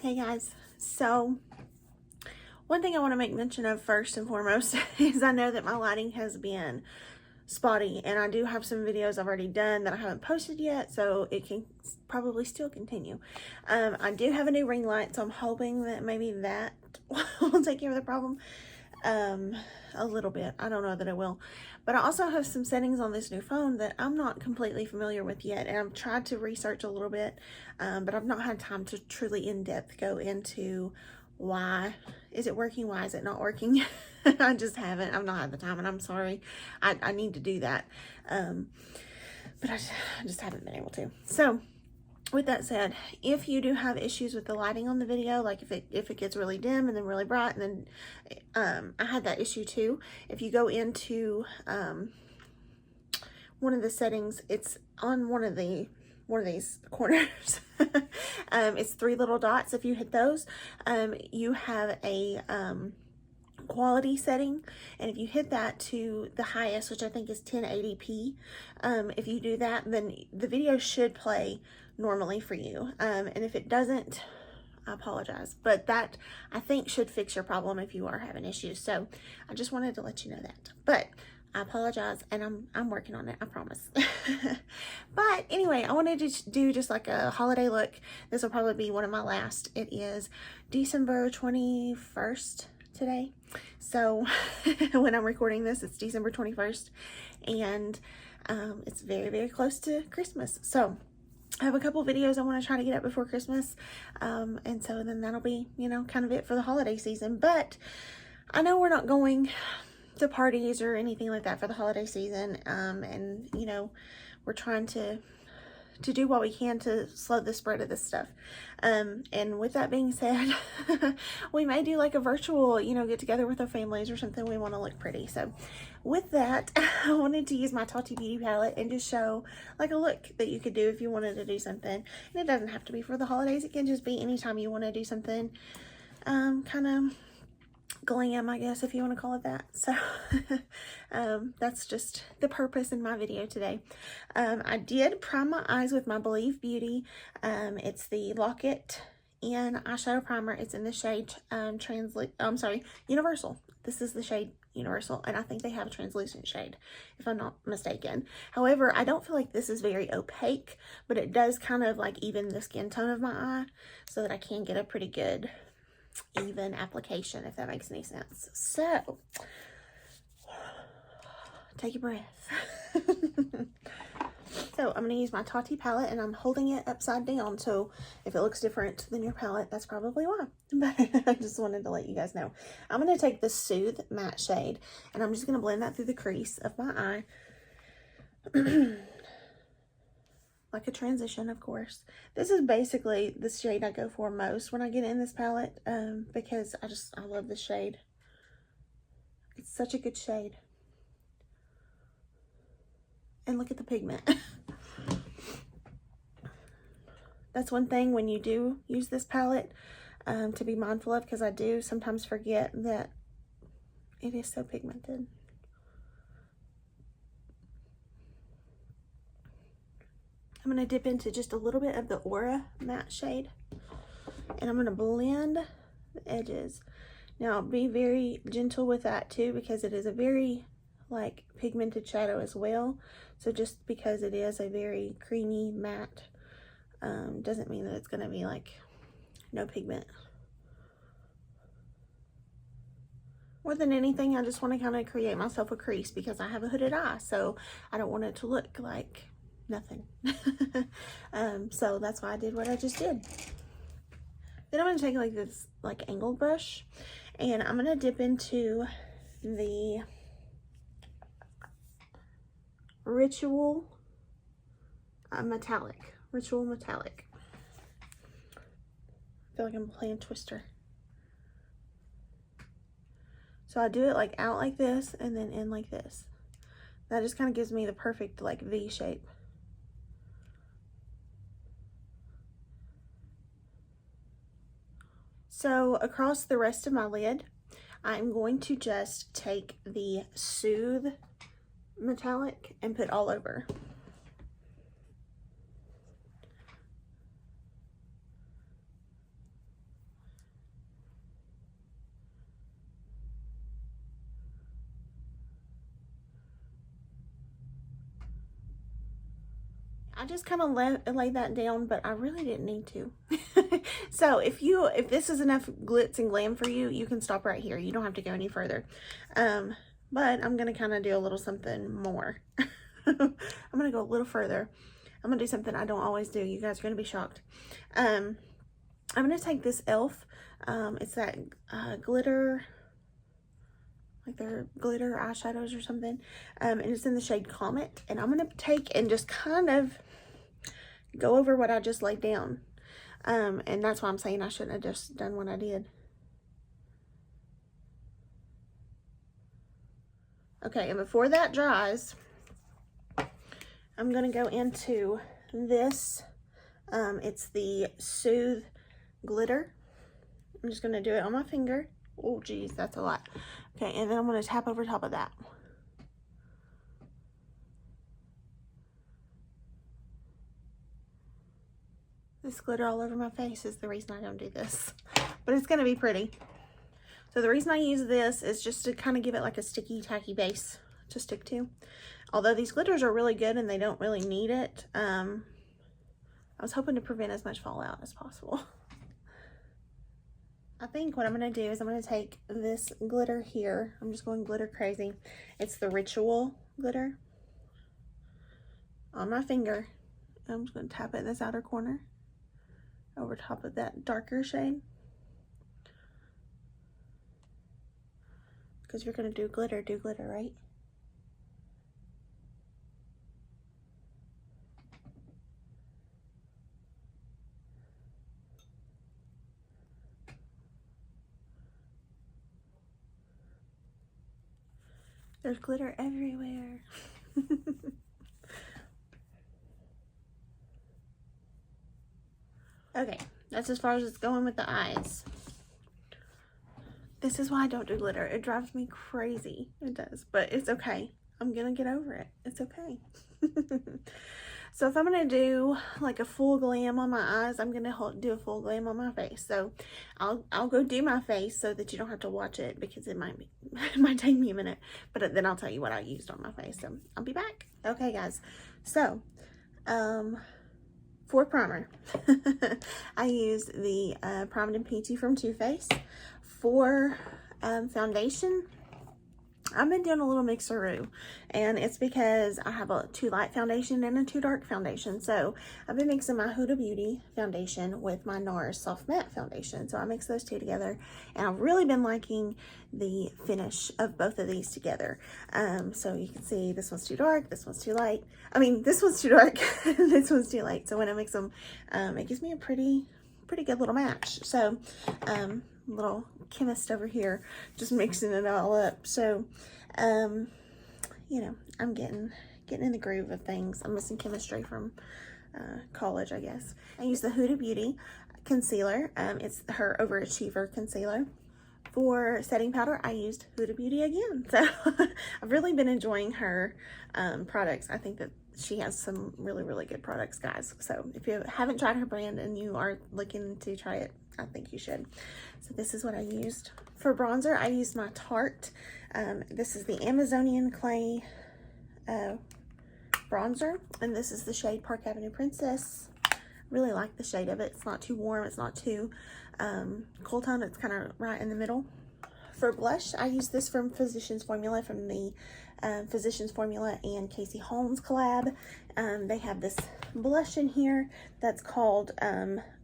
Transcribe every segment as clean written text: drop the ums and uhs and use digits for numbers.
Hey guys, so one thing I want to make mention of first and foremost is I know that my lighting has been spotty, and I do have some videos I've already done that I haven't posted yet, so it can probably still continue. I do have a new ring light, so I'm hoping that maybe that will take care of the problem a little bit. I don't know that it will, but I also have some settings on this new phone that I'm not completely familiar with yet, and I've tried to research a little bit, but I've not had time to truly in-depth go into why is it working, why is it not working. I just haven't. I've not had the time, and I'm sorry. I need to do that, but I just haven't been able to. So with that said, if you do have issues with the lighting on the video, like if it gets really dim and then really bright, and then I had that issue too. If you go into one of the settings, it's on one of these corners. It's three little dots. If you hit those, you have a quality setting, and if you hit that to the highest, which I think is 1080p, if you do that, then the video should play normally for you, and if it doesn't, I apologize, but that I think should fix your problem if you are having issues. So I just wanted to let you know that, but I apologize, and I'm working on it, I promise. But anyway, I wanted to do just like a holiday look. This will probably be one of my last. It is December 21st today, so when I'm recording this, it's December 21st, and it's very, very close to Christmas. So I have a couple videos I want to try to get up before Christmas, and so then that'll be, you know, kind of it for the holiday season. But I know we're not going to parties or anything like that for the holiday season, and you know, we're trying to do what we can to slow the spread of this stuff, and with that being said, we may do like a virtual, you know, get together with our families or something. We want to look pretty. So with that, I wanted to use my Tati Beauty palette and just show like a look that you could do if you wanted to do something, and it doesn't have to be for the holidays. It can just be anytime you want to do something kind of glam, I guess, if you want to call it that. So that's just the purpose in my video today. I did prime my eyes with my Believe Beauty. It's the Lock-It in eyeshadow primer. It's in the shade Universal. This is the shade Universal, and I think they have a translucent shade, if I'm not mistaken. However, I don't feel like this is very opaque, but it does kind of like even the skin tone of my eye so that I can get a pretty good even application, if that makes any sense. So take a breath. So I'm going to use my Tati palette, and I'm holding it upside down, so if it looks different than your palette, that's probably why. But I just wanted to let you guys know. I'm going to take the Soothe matte shade, and I'm just going to blend that through the crease of my eye. Like a transition, of course. This is basically the shade I go for most when I get in this palette, because I love this shade. It's such a good shade. And look at the pigment. That's one thing when you do use this palette to be mindful of, because I do sometimes forget that it is so pigmented. I'm going to dip into just a little bit of the Aura matte shade, and I'm going to blend the edges. Now, be very gentle with that too, because it is a very like pigmented shadow as well. So just because it is a very creamy matte doesn't mean that it's going to be like no pigment. More than anything, I just want to kind of create myself a crease, because I have a hooded eye, so I don't want it to look like nothing. So that's why I did what I just did. Then I'm going to take like this like angled brush, and I'm going to dip into the Ritual Metallic. I feel like I'm playing Twister. So I do it like out like this and then in like this. That just kind of gives me the perfect like V shape. So across the rest of my lid, I'm going to just take the Soothe Metallic and put all over. I just kind of laid that down, but I really didn't need to. So if this is enough glitz and glam for you, you can stop right here. You don't have to go any further. But I'm going to kind of do a little something more. I'm going to go a little further. I'm going to do something I don't always do. You guys are going to be shocked. I'm going to take this e.l.f. It's that glitter, like their glitter eyeshadows or something. And it's in the shade Comet. And I'm going to take and just kind of go over what I just laid down. And that's why I'm saying I shouldn't have just done what I did. Okay, and before that dries, I'm going to go into this. It's the Soothe Glitter. I'm just going to do it on my finger. Oh, geez, that's a lot. Okay, and then I'm going to tap over top of that. This glitter all over my face is the reason I don't do this. But it's going to be pretty. So the reason I use this is just to kind of give it like a sticky, tacky base to stick to. Although these glitters are really good and they don't really need it, I was hoping to prevent as much fallout as possible. I think what I'm going to do is I'm going to take this glitter here. I'm just going glitter crazy. It's the Ritual glitter on my finger. I'm just going to tap it in this outer corner over top of that darker shade. Because you're going to do glitter, right? There's glitter everywhere. Okay, that's as far as it's going with the eyes. This is why I don't do glitter. It drives me crazy. It does, but it's okay. I'm gonna get over it. It's okay. So if I'm gonna do like a full glam on my eyes, I'm gonna do a full glam on my face. So I'll go do my face so that you don't have to watch it, because it might take me a minute. But then I'll tell you what I used on my face. So I'll be back. Okay, guys. So for primer, I used the Primed and Peachy from Too Faced. For foundation, I've been doing a little mixeroo, and it's because I have a too light foundation and a too dark foundation. So I've been mixing my Huda Beauty foundation with my NARS Soft Matte foundation. So I mix those two together, and I've really been liking the finish of both of these together. So you can see this one's too dark, this one's too light. I mean, this one's too dark, this one's too light. So when I mix them, it gives me a pretty good little match. So little chemist over here just mixing it all up. So you know, I'm getting in the groove of things. I'm missing chemistry from college, I guess. I use the Huda Beauty concealer. It's her Overachiever concealer. For setting powder, I used Huda Beauty again. So I've really been enjoying her products. I think that she has some really good products, guys. So if you haven't tried her brand and you are looking to try it, I think you should. So this is what I used. For bronzer, I used my Tarte. This is the Amazonian Clay bronzer, and this is the shade Park Avenue Princess. Really like the shade of it. It's not too warm, it's not too cool tone. It's kind of right in the middle. For blush, I use this from Physicians Formula, from the Physicians Formula and Casey Holmes collab. They have this blush in here that's called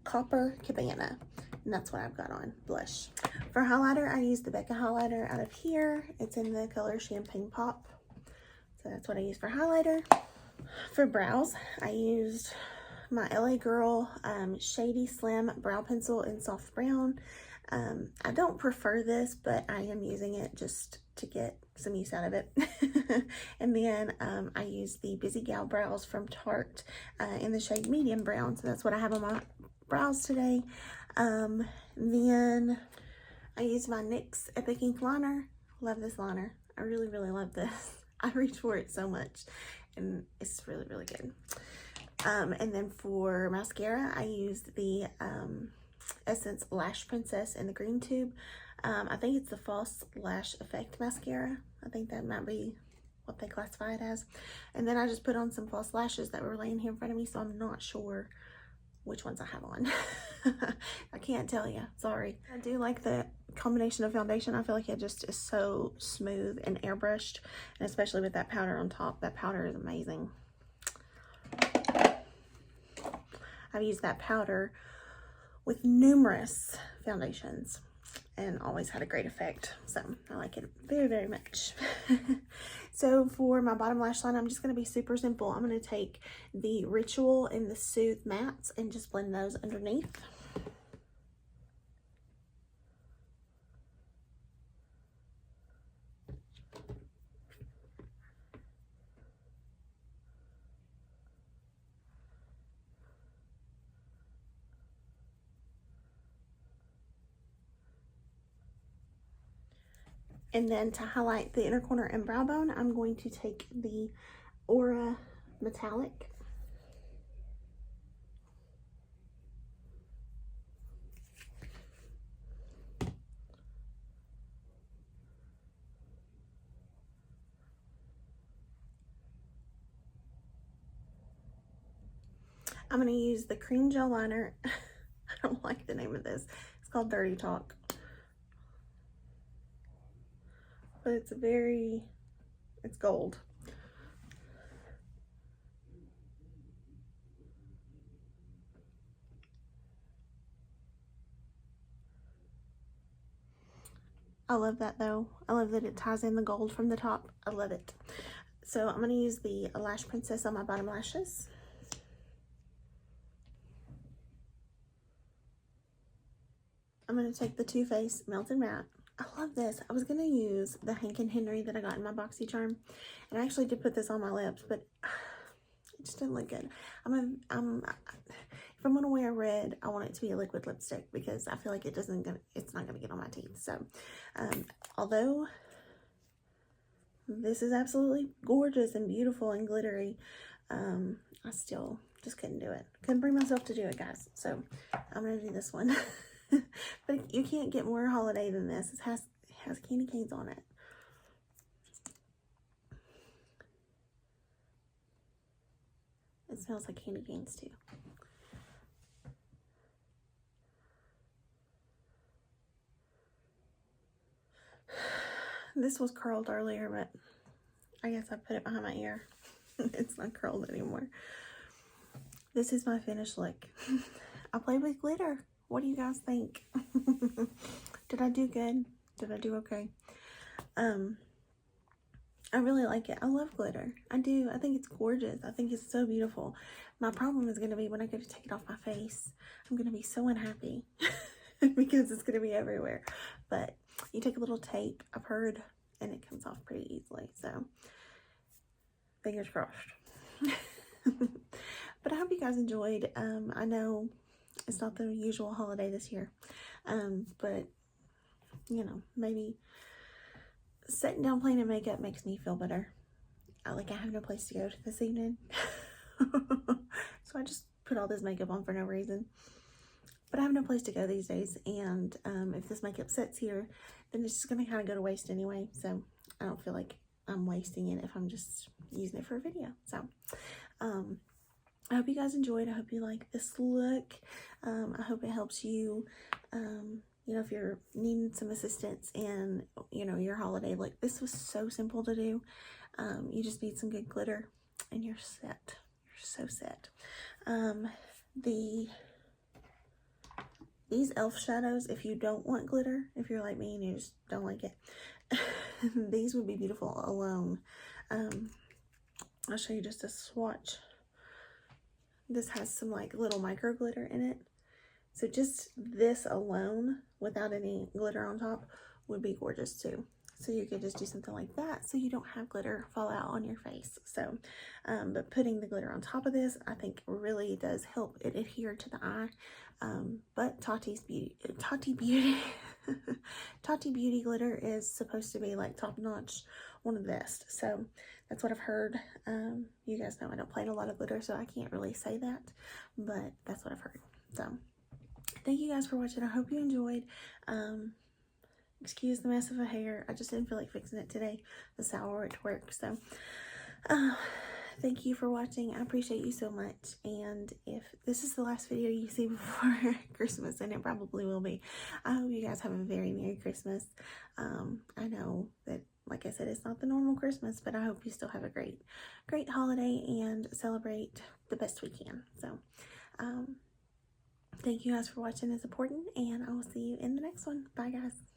Copper Cabana, and that's what I've got on, blush. For highlighter, I use the Becca highlighter out of here. It's in the color Champagne Pop, so that's what I use for highlighter. For brows, I used my LA Girl Shady Slim Brow Pencil in Soft Brown. I don't prefer this, but I am using it just to get some use out of it. And then I use the Busy Gal Brows from Tarte in the shade Medium Brown. So that's what I have on my brows today. Then I use my NYX Epic Ink Liner. Love this liner. I really love this. I reach for it so much, and it's really good. And then for mascara, I used the Essence Lash Princess in the green tube. I think it's the False Lash Effect mascara. I think that might be what they classify it as. And then I just put on some false lashes that were laying here in front of me, so I'm not sure which ones I have on. I can't tell you, sorry. I do like the combination of foundation. I feel like it just is so smooth and airbrushed, and especially with that powder on top. That powder is amazing. I've used that powder with numerous foundations and always had a great effect, so I like it very, very much. So for my bottom lash line, I'm just going to be super simple. I'm going to take the Ritual and the Soothe mattes and just blend those underneath. And then to highlight the inner corner and brow bone, I'm going to take the Aura Metallic. I'm going to use the cream gel liner. I don't like the name of this. It's called Dirty Talk. But it's gold. I love that though. I love that it ties in the gold from the top. I love it. So I'm going to use the Lash Princess on my bottom lashes. I'm going to take the Too Faced Melted Matte. I love this. I was going to use the Hank and Henry that I got in my BoxyCharm, and I actually did put this on my lips, but it just didn't look good. If I'm going to wear red, I want it to be a liquid lipstick because I feel like it's not going to get on my teeth. So, although this is absolutely gorgeous and beautiful and glittery, I still just couldn't do it. Couldn't bring myself to do it, guys. So, I'm going to do this one. But you can't get more holiday than this. It has candy canes on it. It smells like candy canes too. This was curled earlier, but I guess I put it behind my ear. It's not curled anymore. This is my finished look. I played with glitter. What do you guys think? Did I do good? Did I do okay? I really like it. I love glitter. I do. I think it's gorgeous. I think it's so beautiful. My problem is going to be when I go to take it off my face. I'm going to be so unhappy because it's going to be everywhere. But you take a little tape, I've heard, and it comes off pretty easily. So, fingers crossed. But I hope you guys enjoyed. I know it's not the usual holiday this year, but you know, maybe sitting down playing in makeup makes me feel better. I have no place to go to this evening. So I just put all this makeup on for no reason. But I have no place to go these days, and if this makeup sits here, then it's just going to kind of go to waste anyway. So I don't feel like I'm wasting it if I'm just using it for a video. So I hope you guys enjoyed. I hope you like this look. I hope it helps you, you know, if you're needing some assistance in, you know, your holiday look. This was so simple to do. You just need some good glitter and you're set. You're so set. These e.l.f. shadows, if you don't want glitter, if you're like me and you just don't like it, these would be beautiful alone. I'll show you just a swatch. This has some little micro glitter in it. So just this alone, without any glitter on top, would be gorgeous too. So you could just do something like that so you don't have glitter fall out on your face. So, but putting the glitter on top of this, I think really does help it adhere to the eye. But Tati Beauty glitter is supposed to be top notch, one of the best. So that's what I've heard. You guys know I don't play in a lot of glitter, so I can't really say that, but that's what I've heard. So thank you guys for watching. I hope you enjoyed. excuse the mess of my hair. I just didn't feel like fixing it today. That's how I wore it to work. So, thank you for watching. I appreciate you so much. And if this is the last video you see before Christmas, and it probably will be, I hope you guys have a very Merry Christmas. I know that, like I said, it's not the normal Christmas, but I hope you still have a great holiday and celebrate the best we can. So, thank you guys for watching and supporting, and I will see you in the next one. Bye, guys.